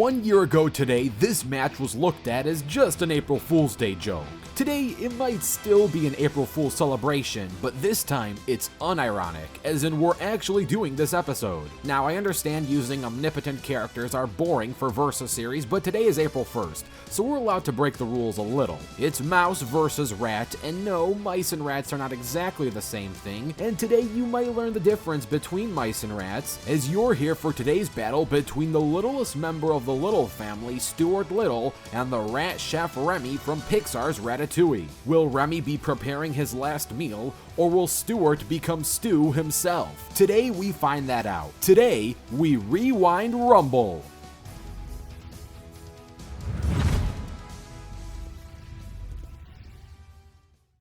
1 year ago today, this match was looked at as just an April Fool's Day joke. Today, it might still be an April Fool's celebration, but this time, it's unironic, as in we're actually doing this episode. Now, I understand using omnipotent characters are boring for Versus series, but today is April 1st, so we're allowed to break the rules a little. It's mouse versus rat, and no, mice and rats are not exactly the same thing, and today you might learn the difference between mice and rats, as you're here for today's battle between the littlest member of the Little family, Stuart Little, and the rat chef Remy from Pixar's Ratatouille. Will Remy be preparing his last meal, or will Stuart become Stu himself? Today we find that out. Today, we rewind Rumble.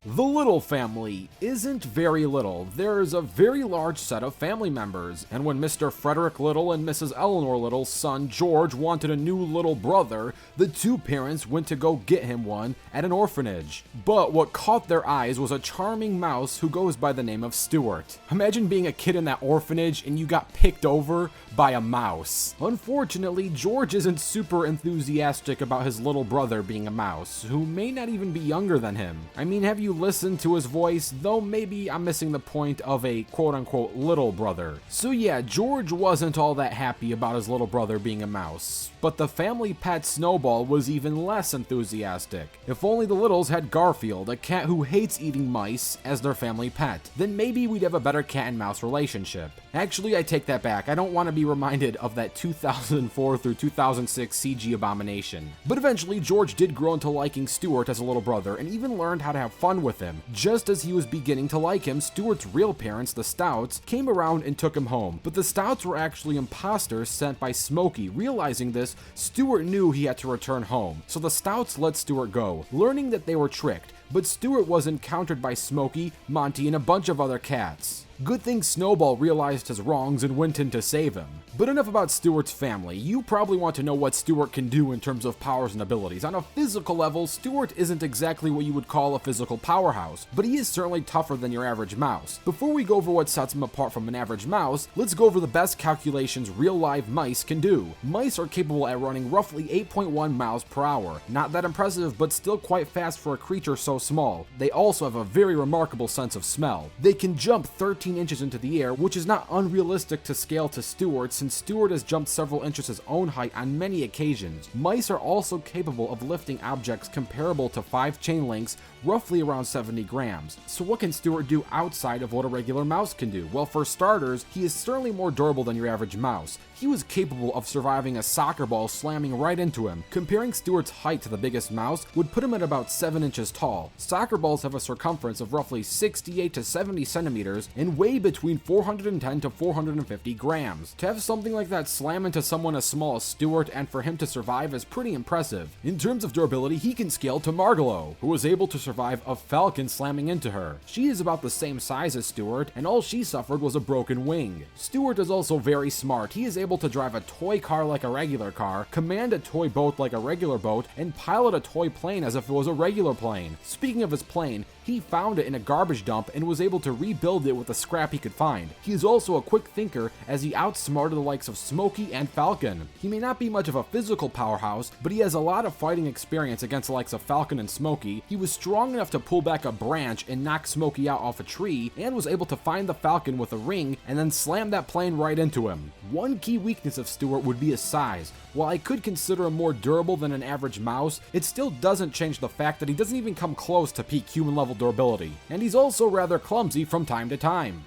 The Little family isn't very little. There's a very large set of family members, and when Mr. Frederick Little and Mrs. Eleanor Little's son George wanted a new little brother, the two parents went to go get him one at an orphanage. But what caught their eyes was a charming mouse who goes by the name of Stuart. Imagine being a kid in that orphanage and you got picked over by a mouse. Unfortunately, George isn't super enthusiastic about his little brother being a mouse, who may not even be younger than him. I mean, have you listened to his voice? Though maybe I'm missing the point of a quote-unquote little brother. So yeah, George wasn't all that happy about his little brother being a mouse. But the family pet Snowball was even less enthusiastic. If only the Littles had Garfield, a cat who hates eating mice, as their family pet, then maybe we'd have a better cat and mouse relationship. Actually, I take that back. I don't want to be reminded of that 2004 through 2006 CG abomination. But eventually, George did grow into liking Stuart as a little brother and even learned how to have fun with him. Just as he was beginning to like him, Stuart's real parents, the Stouts, came around and took him home. But the Stouts were actually imposters sent by Smokey. Realizing this, Stuart knew he had to return home, so the Stouts let Stuart go, learning that they were tricked. But Stuart was encountered by Smokey, Monty, and a bunch of other cats. Good thing Snowball realized his wrongs and went in to save him. But enough about Stuart's family. You probably want to know what Stuart can do in terms of powers and abilities. On a physical level, Stuart isn't exactly what you would call a physical powerhouse, but he is certainly tougher than your average mouse. Before we go over what sets him apart from an average mouse, let's go over the best calculations real live mice can do. Mice are capable at running roughly 8.1 miles per hour. Not that impressive, but still quite fast for a creature so small. They also have a very remarkable sense of smell. They can jump 13 inches into the air, which is not unrealistic to scale to Stuart, since Stuart has jumped several inches his own height on many occasions. Mice are also capable of lifting objects comparable to 5 chain links, roughly around 70 grams. So what can Stuart do outside of what a regular mouse can do? Well, for starters, he is certainly more durable than your average mouse. He was capable of surviving a soccer ball slamming right into him. Comparing Stuart's height to the biggest mouse would put him at about 7 inches tall. Soccer balls have a circumference of roughly 68 to 70 centimeters and weigh between 410 to 450 grams. To have something like that slam into someone as small as Stuart and for him to survive is pretty impressive. In terms of durability, he can scale to Margalo, who was able to survive a falcon slamming into her. She is about the same size as Stuart, and all she suffered was a broken wing. Stuart is also very smart. He is able to drive a toy car like a regular car, command a toy boat like a regular boat, and pilot a toy plane as if it was a regular plane. Speaking of his plane, he found it in a garbage dump and was able to rebuild it with the scrap he could find. He is also a quick thinker, as he outsmarted the likes of Smokey and Falcon. He may not be much of a physical powerhouse, but he has a lot of fighting experience against the likes of Falcon and Smokey. He was strong enough to pull back a branch and knock Smokey out off a tree, and was able to find the Falcon with a ring and then slam that plane right into him. One key weakness of Stuart would be his size. While I could consider him more durable than an average mouse, it still doesn't change the fact that he doesn't even come close to peak human level durability, and he's also rather clumsy from time to time.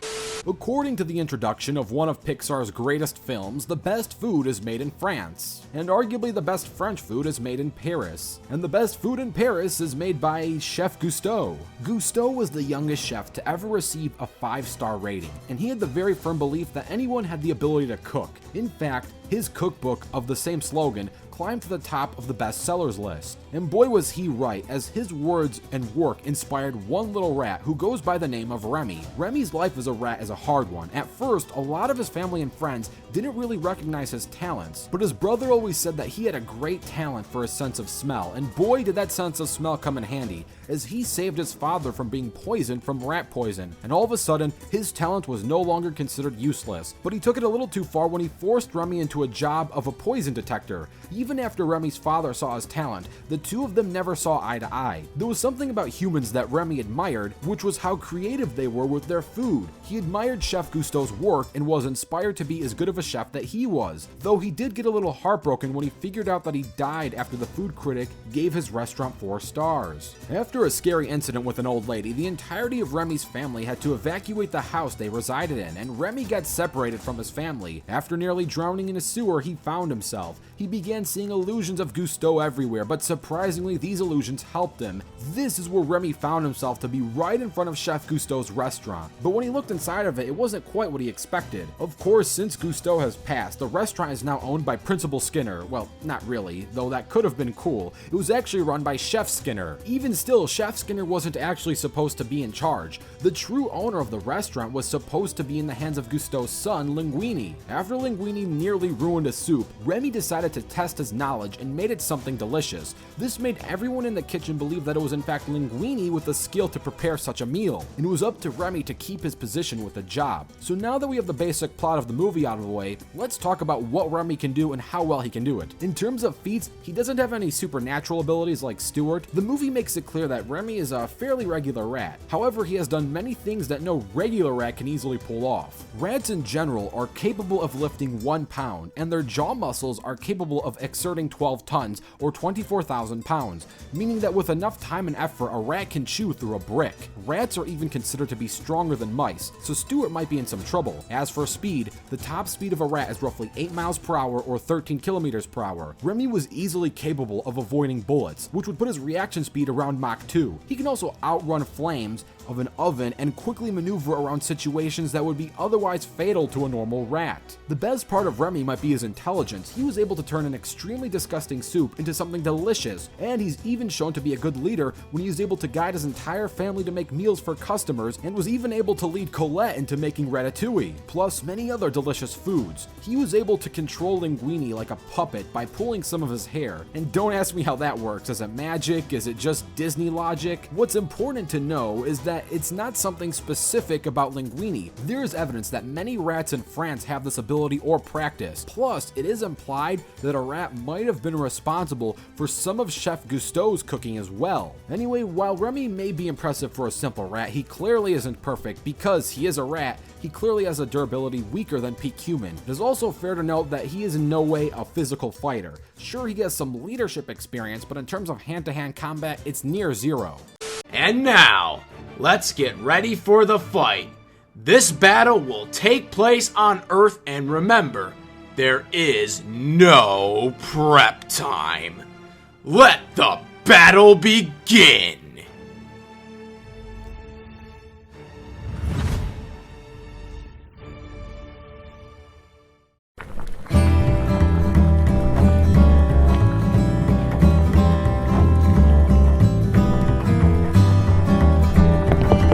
According to the introduction of one of Pixar's greatest films, the best food is made in France, and arguably the best French food is made in Paris, and the best food in Paris is made by Chef Gusteau. Gusteau was the youngest chef to ever receive a 5-star rating, and he had the very firm belief that anyone had the ability to cook. In fact, his cookbook of the same slogan climbed to the top of the bestsellers list. And boy was he right, as his words and work inspired one little rat who goes by the name of Remy. Remy's life as a rat is a hard one. At first, a lot of his family and friends didn't really recognize his talents, but his brother always said that he had a great talent for his sense of smell, and boy did that sense of smell come in handy, as he saved his father from being poisoned from rat poison, and all of a sudden, his talent was no longer considered useless. But he took it a little too far when he forced Remy into a job of a poison detector. He even after Remy's father saw his talent, the two of them never saw eye to eye. There was something about humans that Remy admired, which was how creative they were with their food. He admired Chef Gusteau's work and was inspired to be as good of a chef that he was, though he did get a little heartbroken when he figured out that he died after the food critic gave his restaurant 4 stars. After a scary incident with an old lady, the entirety of Remy's family had to evacuate the house they resided in, and Remy got separated from his family. After nearly drowning in a sewer, he found himself. He began seeing illusions of Gusteau everywhere, but surprisingly, these illusions helped him. This is where Remy found himself to be right in front of Chef Gusteau's restaurant. But when he looked inside of it, it wasn't quite what he expected. Of course, since Gusteau has passed, the restaurant is now owned by Principal Skinner. Well, not really, though that could have been cool. It was actually run by Chef Skinner. Even still, Chef Skinner wasn't actually supposed to be in charge. The true owner of the restaurant was supposed to be in the hands of Gusteau's son, Linguini. After Linguini nearly ruined a soup, Remy decided to test his knowledge and made it something delicious. This made everyone in the kitchen believe that it was in fact Linguini with the skill to prepare such a meal, and it was up to Remy to keep his position with the job. So now that we have the basic plot of the movie out of the way, let's talk about what Remy can do and how well he can do it. In terms of feats, he doesn't have any supernatural abilities like Stuart. The movie makes it clear that Remy is a fairly regular rat. However, he has done many things that no regular rat can easily pull off. Rats in general are capable of lifting 1 pound, and their jaw muscles are capable of exerting 12 tons or 24,000 pounds, meaning that with enough time and effort, a rat can chew through a brick. Rats are even considered to be stronger than mice, so Stuart might be in some trouble. As for speed, the top speed of a rat is roughly 8 miles per hour or 13 kilometers per hour. Remy was easily capable of avoiding bullets, which would put his reaction speed around Mach 2. He can also outrun flames of an oven and quickly maneuver around situations that would be otherwise fatal to a normal rat. The best part of Remy might be his intelligence. He was able to turn an extremely disgusting soup into something delicious, and he's even shown to be a good leader when he was able to guide his entire family to make meals for customers, and was even able to lead Colette into making ratatouille, plus many other delicious foods. He was able to control Linguini like a puppet by pulling some of his hair, and don't ask me how that works. Is it magic? Is it just Disney logic? What's important to know is that it's not something specific about Linguini. There is evidence that many rats in France have this ability or practice. Plus, it is implied that a rat might have been responsible for some of Chef Gusteau's cooking as well. Anyway, while Remy may be impressive for a simple rat, he clearly isn't perfect. Because he is a rat, he clearly has a durability weaker than peak human. It is also fair to note that he is in no way a physical fighter. Sure, he has some leadership experience, but in terms of hand-to-hand combat, it's near zero. And now, let's get ready for the fight. This battle will take place on Earth, and remember, there is no prep time. Let the battle begin!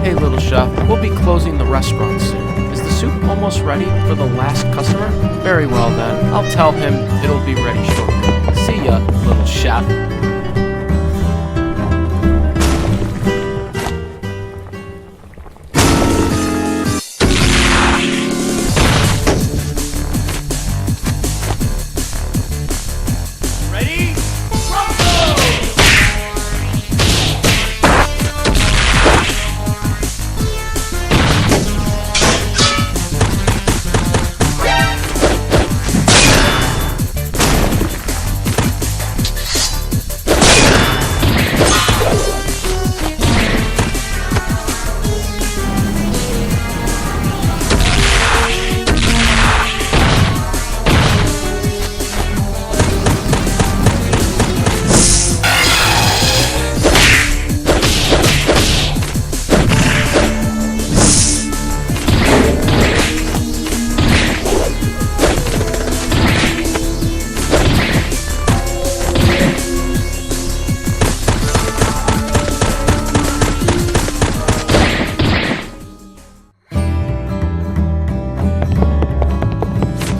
Hey, little chef, we'll be closing the restaurant soon. Is the soup almost ready for the last customer? Very well then, I'll tell him it'll be ready shortly. See ya, little chef.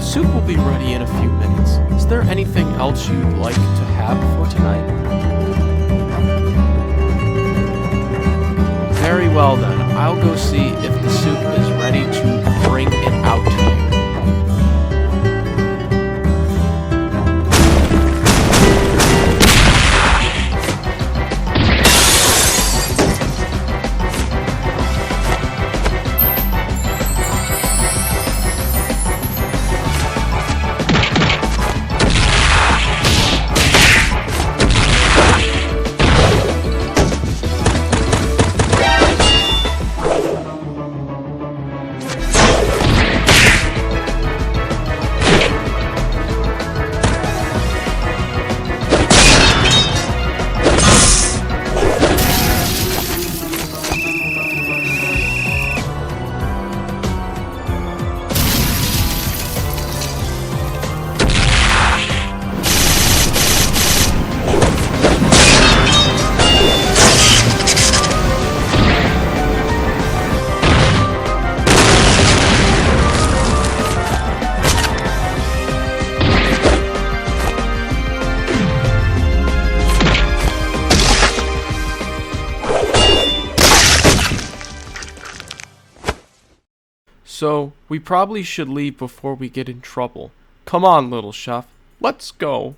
Soup will be ready in a few minutes. Is there anything else you'd like to have for tonight? Very well then, I'll go see if the soup is ready to bring it out to you. So, we probably should leave before we get in trouble. Come on, little chef. Let's go.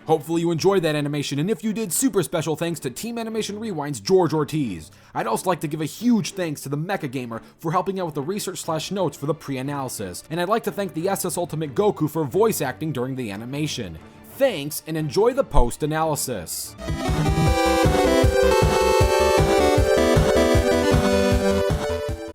Hopefully you enjoyed that animation, and if you did, super special thanks to Team Animation Rewind's George Ortiz. I'd also like to give a huge thanks to the Mecha Gamer for helping out with the research/notes for the pre-analysis, and I'd like to thank the SS Ultimate Goku for voice acting during the animation. Thanks, and enjoy the post-analysis.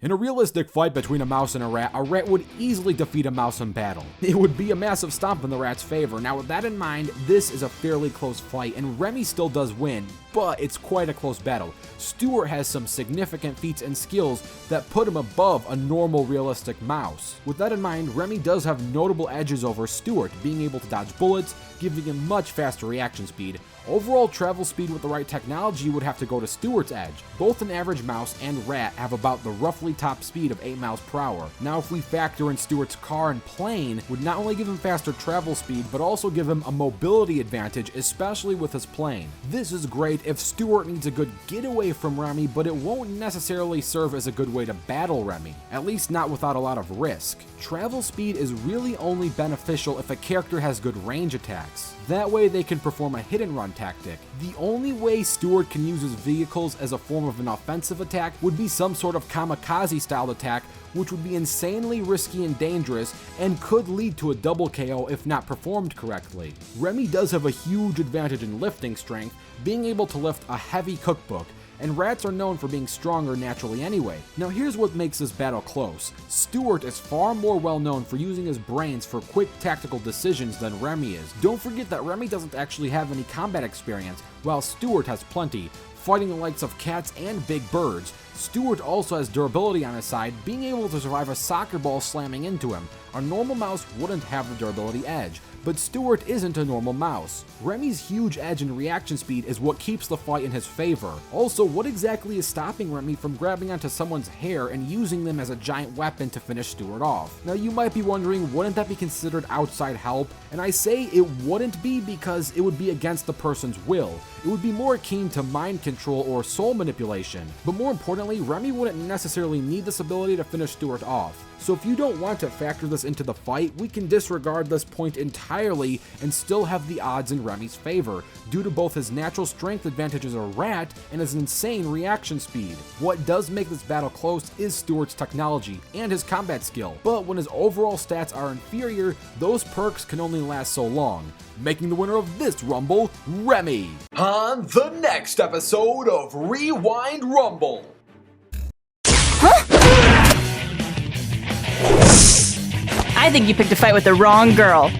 In a realistic fight between a mouse and a rat would easily defeat a mouse in battle. It would be a massive stomp in the rat's favor. Now with that in mind, this is a fairly close fight, and Remy still does win, but it's quite a close battle. Stuart has some significant feats and skills that put him above a normal realistic mouse. With that in mind, Remy does have notable edges over Stuart, being able to dodge bullets, giving him much faster reaction speed. Overall travel speed with the right technology would have to go to Stuart's edge. Both an average mouse and rat have about the roughly top speed of 8 miles per hour. Now if we factor in Stuart's car and plane, would not only give him faster travel speed, but also give him a mobility advantage, especially with his plane. This is great if Stuart needs a good getaway from Remy, but it won't necessarily serve as a good way to battle Remy, at least not without a lot of risk. Travel speed is really only beneficial if a character has good range attacks. That way they can perform a hit and run tactic. The only way Stuart can use his vehicles as a form of an offensive attack would be some sort of kamikaze style attack, which would be insanely risky and dangerous and could lead to a double KO if not performed correctly. Remy does have a huge advantage in lifting strength, being able to lift a heavy cookbook, and rats are known for being stronger naturally anyway. Now here's what makes this battle close. Stuart is far more well known for using his brains for quick tactical decisions than Remy is. Don't forget that Remy doesn't actually have any combat experience, while Stuart has plenty, fighting the likes of cats and big birds. Stuart also has durability on his side, being able to survive a soccer ball slamming into him. A normal mouse wouldn't have the durability edge, but Stuart isn't a normal mouse. Remy's huge edge in reaction speed is what keeps the fight in his favor. Also, what exactly is stopping Remy from grabbing onto someone's hair and using them as a giant weapon to finish Stuart off? Now you might be wondering, wouldn't that be considered outside help? And I say it wouldn't be because it would be against the person's will. It would be more akin to mind control or soul manipulation. But more importantly, Remy wouldn't necessarily need this ability to finish Stuart off. So if you don't want to factor this into the fight, we can disregard this point entirely and still have the odds in Remy's favor, due to both his natural strength advantage as a rat and his insane reaction speed. What does make this battle close is Stuart's technology and his combat skill, but when his overall stats are inferior, those perks can only last so long, making the winner of this Rumble, Remy. On the next episode of Rewind Rumble. I think you picked a fight with the wrong girl.